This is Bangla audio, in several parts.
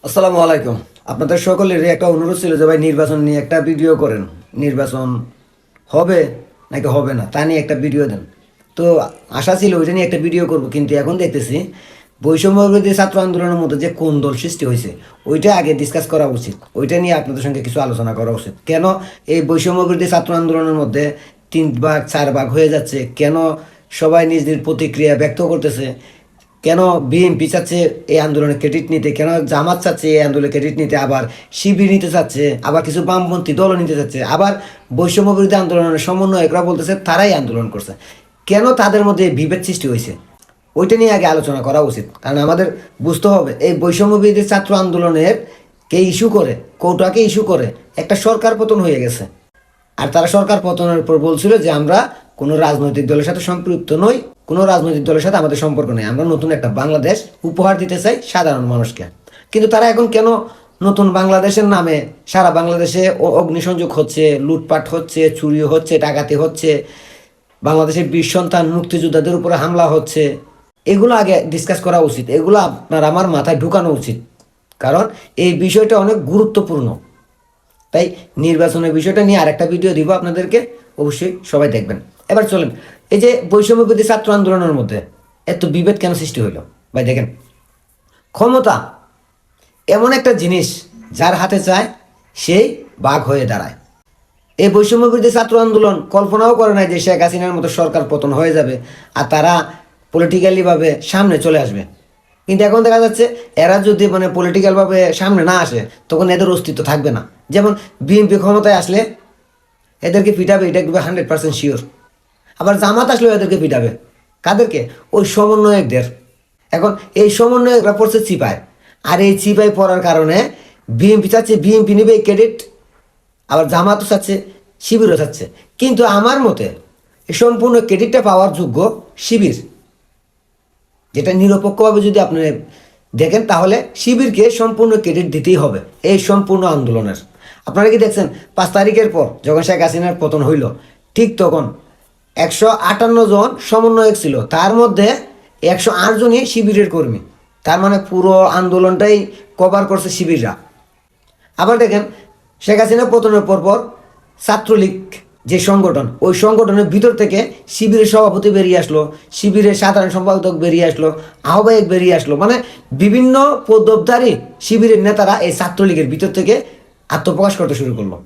আসসালামু আলাইকুম। আপনাদের সকলের একটা অনুরোধ ছিল যে ভাই নির্বাচন নিয়ে একটা ভিডিও করেন। নির্বাচন হবে নাকি হবে না তা নিয়ে একটা ভিডিও দেন। তো আশা ছিল ওইটা নিয়ে একটা ভিডিও করব, কিন্তু এখন দেখতেছি বৈষম্য বিরোধী ছাত্র আন্দোলনের মধ্যে যে কোন দল সৃষ্টি হয়েছে ওইটা আগে ডিসকাস করা উচিত। ওইটা নিয়ে আপনাদের সঙ্গে কিছু আলোচনা করা উচিত। কেন এই বৈষম্য বিরোধী ছাত্র আন্দোলনের মধ্যে তিন ভাগ চার ভাগ হয়ে যাচ্ছে? কেন সবাই নিজ নিজ প্রতিক্রিয়া ব্যক্ত করতেছে? কেন বিএনপি চাচ্ছে এই আন্দোলনে ক্রেডিট নিতে? কেন জামাত চাচ্ছে এই আন্দোলনে ক্রেডিট নিতে? আবার শিবির নিতে চাচ্ছে, আবার কিছু বামপন্থী দলও নিতে চাচ্ছে, আবার বৈষম্য বিরোধী আন্দোলনের সমন্বয়করা বলতেছে তারাই আন্দোলন করছে। কেন তাদের মধ্যে বিভেদ সৃষ্টি হয়েছে? ওইটা নিয়ে আগে আলোচনা করা উচিত। কারণ আমাদের বুঝতে হবে এই বৈষম্য বিরোধী ছাত্র আন্দোলনের কে ইস্যু করে, কোটাকে ইস্যু করে একটা সরকার পতন হয়ে গেছে। আর তারা সরকার পতনের পর বলছিল যে আমরা কোনো রাজনৈতিক দলের সাথে সম্পৃক্ত নই, কোনো রাজনৈতিক দলের সাথে আমাদের সম্পর্ক নেই, আমরা নতুন একটা বাংলাদেশ উপহার দিতে চাই সাধারণ মানুষকে। কিন্তু তারা এখন কেন নতুন বাংলাদেশের নামে সারা বাংলাদেশে অগ্নিসংযোগ হচ্ছে, লুটপাট হচ্ছে, চুরি হচ্ছে, ডাকাতি হচ্ছে, বাংলাদেশের বীর সন্তান মুক্তিযোদ্ধাদের উপরে হামলা হচ্ছে? এগুলো আগে ডিসকাস করা উচিত, এগুলো আপনার আমার মাথায় ঢুকানো উচিত। কারণ এই বিষয়টা অনেক গুরুত্বপূর্ণ। তাই নির্বাচনের বিষয়টা নিয়ে আরেকটা ভিডিও দিব আপনাদেরকে, অবশ্যই সবাই দেখবেন। এবার চলেন, এই যে বৈষম্য বিরোধী ছাত্র আন্দোলনের মধ্যে এত বিভেদ কেন সৃষ্টি হইল? ভাই দেখেন, ক্ষমতা এমন একটা জিনিস যার হাতে চায় সেই বাঘ হয়ে দাঁড়ায়। এই বৈষম্য বিরোধী ছাত্র আন্দোলন কল্পনাও করে নাই যে শেখ হাসিনার মতো সরকার পতন হয়ে যাবে আর তারা পলিটিক্যালিভাবে সামনে চলে আসবে। কিন্তু এখন দেখা যাচ্ছে এরা যদি পলিটিক্যালভাবে সামনে না আসে তখন এদের অস্তিত্ব থাকবে না। যেমন বিএনপি ক্ষমতায় আসলে এদেরকে পিটাবে, এটা একটু 100% শিওর। আবার জামাত আসলেও এদেরকে পিটাবে। কাদেরকে? ওই সমন্বয়কদের। এখন এই সমন্বয়করা পড়ছে চিপায়, আর এই চিপায় পড়ার কারণে বিএনপি চাচ্ছে বিএনপি নেবে এই ক্রেডিট, আবার জামাতও চাচ্ছে, শিবিরও চাচ্ছে। কিন্তু আমার মতে এই সম্পূর্ণ ক্রেডিটটা পাওয়ার যোগ্য শিবির। যেটা নিরপেক্ষভাবে যদি আপনি দেখেন তাহলে শিবিরকে সম্পূর্ণ ক্রেডিট দিতেই হবে এই সম্পূর্ণ আন্দোলনের। আপনারা কি দেখছেন 5 তারিখের পর যখন শেখ হাসিনার পতন হইল, ঠিক তখন 158 জন সমন্বয়ক ছিল, তার মধ্যে 108 জনই শিবিরের কর্মী। তার মানে পুরো আন্দোলনটাই কভার করছে শিবিররা। আবার দেখেন শেখ হাসিনা পতনের পর ছাত্রলীগ যে সংগঠন, ওই সংগঠনের ভিতর থেকে শিবিরের সভাপতি বেরিয়ে আসলো, শিবিরের সাধারণ সম্পাদক বেরিয়ে আসলো, আহ্বায়ক বেরিয়ে আসলো। বিভিন্ন পদবধারী শিবিরের নেতারা এই ছাত্রলীগের ভিতর থেকে আত্মপ্রকাশ করতে শুরু করলো।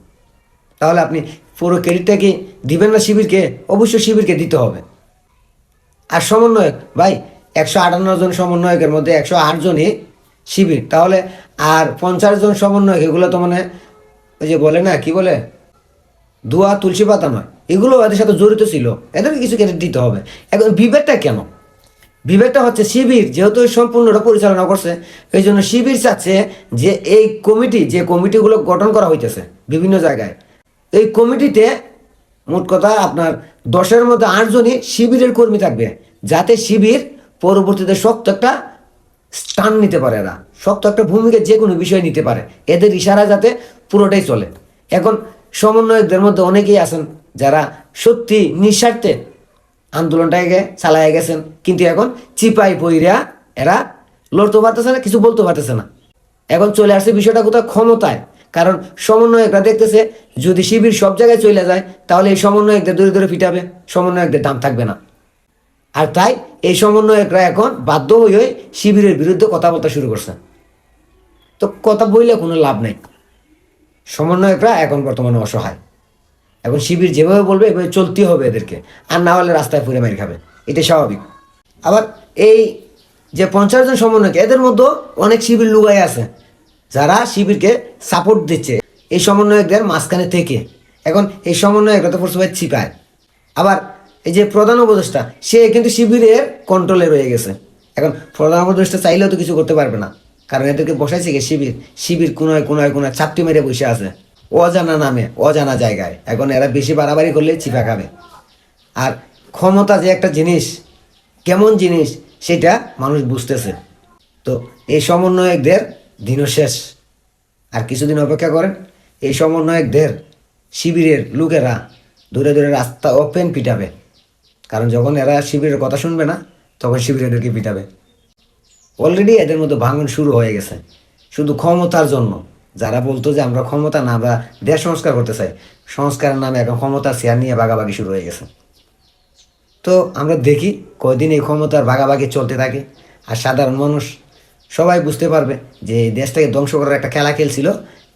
তাহলে আপনি পুরো ক্রেডিটটা কি দিবেন না শিবিরকে? অবশ্যই শিবিরকে দিতে হবে। আর সমন্বয়ক ভাই, 158 জন সমন্বয়কের মধ্যে 108 জনই শিবির, তাহলে আর 50 জন সমন্বয়ক, এগুলো তো ওই যে বলে না, কি বলে, দুয়া তুলসী পাতা নয়, এগুলো এদের সাথে জড়িত ছিল, এদেরকে কিছু ক্রেডিট দিতে হবে। এখন বিভেদটা কেন? বিভেদটা হচ্ছে শিবির যেহেতু সম্পূর্ণটা পরিচালনা করছে, এই জন্য শিবির চাচ্ছে যে এই কমিটি, যে কমিটিগুলো গঠন করা হইতেছে বিভিন্ন জায়গায়, এই কমিটিতে মোট কথা আপনার 10-এর মধ্যে 8 জনই শিবিরের কর্মী থাকবে, যাতে শিবির পরবর্তীতে শক্ত একটা স্টান নিতে পারে, এরা শক্ত একটা ভূমিকা যে কোনো বিষয় নিতে পারে, এদের ইশারা যাতে পুরোটাই চলে। এখন সমন্বয়কদের মধ্যে অনেকেই আছেন যারা সত্যি নিঃস্বার্থে আন্দোলনটাকে চালাইয়া গেছেন, কিন্তু এখন চিপাই পইরা এরা লড়তে পারতেছে না, কিছু বলতে পারতেছে না। এখন চলে আসছে বিষয়টা কোথাও ক্ষমতায়। কারণ সমন্বয়করা দেখতেছে যদি শিবির সব জায়গায় চলে যায় তাহলে এই সমন্বয়কদের দূরে দূরে পিটাবে, সমন্বয়কদের দাম থাকবে না। আর তাই এই সমন্বয়করা এখন বাধ্য হয়ে শিবিরের বিরুদ্ধে কথা বলতে শুরু করছে। তো কথা বললে কোনো লাভ নেই, সমন্বয়করা এখন বর্তমানে অসহায়। এখন শিবির যেভাবে বলবে এভাবে চলতেই হবে এদেরকে, আর না হলে রাস্তায় ফুরে মারি খাবে, এটা স্বাভাবিক। আবার এই যে 50 জন সমন্বয়ক, এদের মধ্যে অনেক শিবির লুগাই আছে যারা শিবিরকে সাপোর্ট দিচ্ছে এই সমন্বয়কদের মাঝখানে থেকে। এখন এই সমন্বয়করা তো পড়ছে চিপায়। আবার এই যে প্রধান উপদেষ্টা, সে কিন্তু শিবিরের কন্ট্রোলে রয়ে গেছে। এখন প্রধান উপদেষ্টা চাইলেও তো কিছু করতে পারবে না, কারণ এদেরকে বসাইছে কি শিবির। শিবির কোনায় কোনায় কোনায় চাপটি মেরে বসে আছে অজানা নামে, অজানা জায়গায়। এখন এরা বেশি বাড়াবাড়ি করলে চিপা খাবে। আর ক্ষমতা যে একটা জিনিস, কেমন জিনিস, সেটা মানুষ বুঝতেছে। তো এই সমন্বয়কদের দিনও শেষ, আর কিছুদিন অপেক্ষা করেন। এই সমন্বয়কদের শিবিরের লোকেরা দূরে দূরে রাস্তা ওপেন পিটাবে, কারণ যখন এরা শিবিরের কথা শুনবে না তখন শিবির এদেরকে পিটাবে। অলরেডি এদের মধ্যে ভাঙন শুরু হয়ে গেছে। শুধু ক্ষমতার জন্য। যারা বলতো যে আমরা ক্ষমতা না, আমরা দেশ সংস্কার করতে চাই, সংস্কারের নামে এখন ক্ষমতার শেয়ার নিয়ে ভাগাভাগি শুরু হয়ে গেছে। তো আমরা দেখি কয়দিন এই ক্ষমতার ভাগাভাগি চলতে থাকে, আর সাধারণ মানুষ সবাই বুঝতে পারবে যে এই দেশটাকে ধ্বংস করার একটা খেলা খেলছিল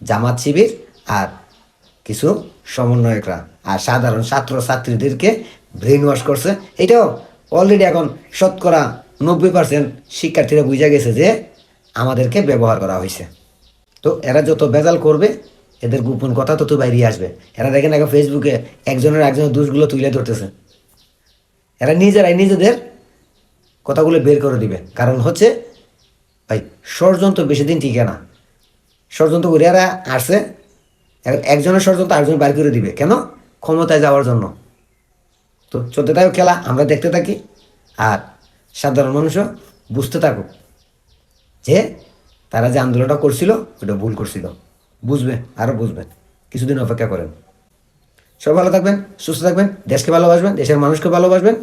জামাত শিবির আর কিছু সমন্বয়করা, আর সাধারণ ছাত্র ছাত্রীদেরকে ব্রেন ওয়াশ করছে। এটাও অলরেডি এখন 90% শিক্ষার্থীরা বুঝে গেছে যে আমাদেরকে ব্যবহার করা হয়েছে। তো এরা যত ভেজাল করবে, এদের গোপন কথা তত বাইরে আসবে। এরা দেখেন এখন ফেসবুকে একজনের দোষগুলো তুলে ধরতেছে। এরা নিজেরাই নিজেদের কথাগুলো বের করে দিবে, কারণ হচ্ছে ভাই ষড়যন্ত্র বেশি দিন টিকে না। ষড়যন্ত্র করে এরা আসছে, একজনের ষড়যন্ত্র আরেকজন বাইর করে দিবে, কেন? ক্ষমতায় যাওয়ার জন্য। তো চলতে থাকুক খেলা, আমরা দেখতে থাকি, আর সাধারণ মানুষও বুঝতে থাকুক যে তারা যে আন্দোলনটা করছিল ওটা ভুল করছিল। বুঝবে, আরও বুঝবে, কিছুদিন অপেক্ষা করেন। সব ভালো থাকবেন, সুস্থ থাকবেন, দেশকে ভালোবাসবেন, দেশের মানুষকে ভালোবাসবেন,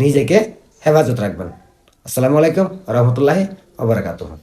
নিজেকে হেফাজত রাখবেন। আসসালামু আলাইকুম রহমতুল্লাহি ওয়া বারাকাতুহু।